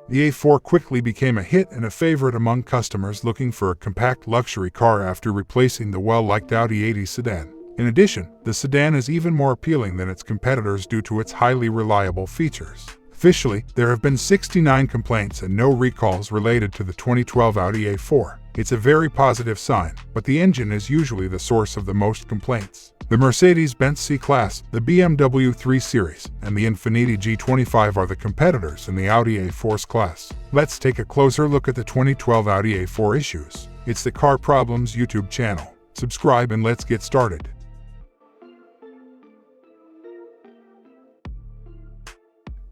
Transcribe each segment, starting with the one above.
The A4 quickly became a hit and a favorite among customers looking for a compact luxury car after replacing the well-liked Audi A4 sedan. In addition, the sedan is even more appealing than its competitors due to its highly reliable features. Officially, there have been 69 complaints and no recalls related to the 2012 Audi A4. It's a very positive sign, but the engine is usually the source of the most complaints. The Mercedes-Benz C-Class, the BMW 3 Series, and the Infiniti G25 are the competitors in the Audi A4's class. Let's take a closer look at the 2012 Audi A4 issues. It's the Car Problems YouTube channel. Subscribe and let's get started.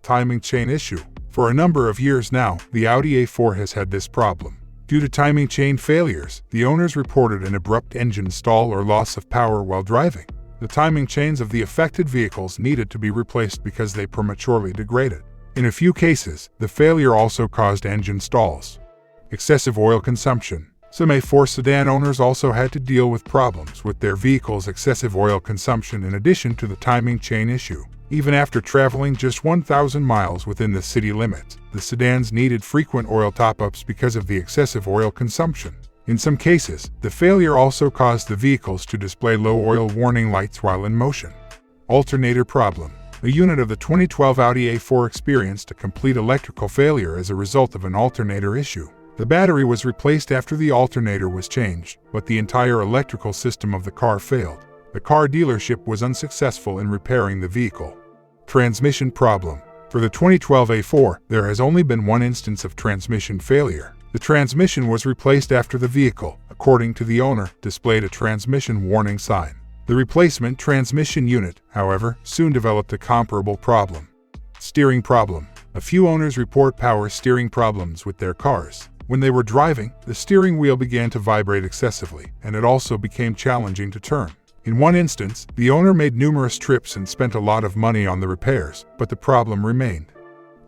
Timing chain issue. For a number of years now, the Audi A4 has had this problem. Due to timing chain failures, the owners reported an abrupt engine stall or loss of power while driving. The timing chains of the affected vehicles needed to be replaced because they prematurely degraded. In a few cases, the failure also caused engine stalls. Excessive oil consumption. Some A4 sedan owners also had to deal with problems with their vehicles' excessive oil consumption in addition to the timing chain issue. Even after traveling just 1,000 miles within the city limits, the sedans needed frequent oil top-ups because of the excessive oil consumption. In some cases, the failure also caused the vehicles to display low oil warning lights while in motion. Alternator problem. A unit of the 2012 Audi A4 experienced a complete electrical failure as a result of an alternator issue. The battery was replaced after the alternator was changed, but the entire electrical system of the car failed. The car dealership was unsuccessful in repairing the vehicle. Transmission problem. For the 2012 A4, there has only been one instance of transmission failure. The transmission was replaced after the vehicle, according to the owner, displayed a transmission warning sign. The replacement transmission unit, however, soon developed a comparable problem. Steering problem. A few owners report power steering problems with their cars. When they were driving, the steering wheel began to vibrate excessively, and it also became challenging to turn. In one instance, the owner made numerous trips and spent a lot of money on the repairs, but the problem remained.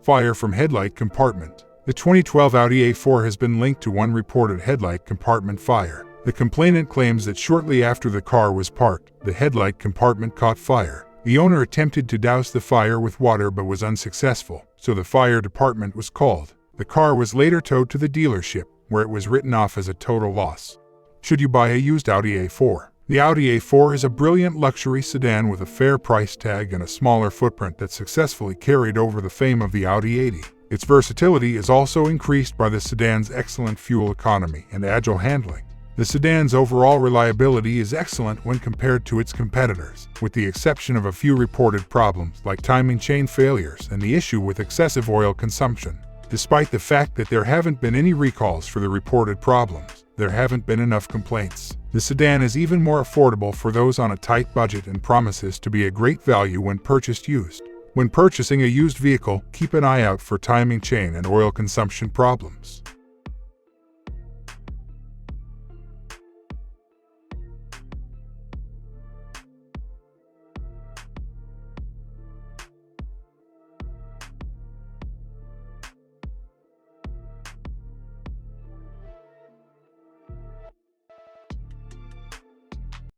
Fire from headlight compartment. The 2012 Audi A4 has been linked to one reported headlight compartment fire. The complainant claims that shortly after the car was parked, the headlight compartment caught fire. The owner attempted to douse the fire with water but was unsuccessful, so the fire department was called. The car was later towed to the dealership, where it was written off as a total loss. Should you buy a used Audi A4? The Audi A4 is a brilliant luxury sedan with a fair price tag and a smaller footprint that successfully carried over the fame of the Audi A4. Its versatility is also increased by the sedan's excellent fuel economy and agile handling. The sedan's overall reliability is excellent when compared to its competitors, with the exception of a few reported problems like timing chain failures and the issue with excessive oil consumption. Despite the fact that there haven't been any recalls for the reported problems, there haven't been enough complaints. The sedan is even more affordable for those on a tight budget and promises to be a great value when purchased used. When purchasing a used vehicle, keep an eye out for timing chain and oil consumption problems.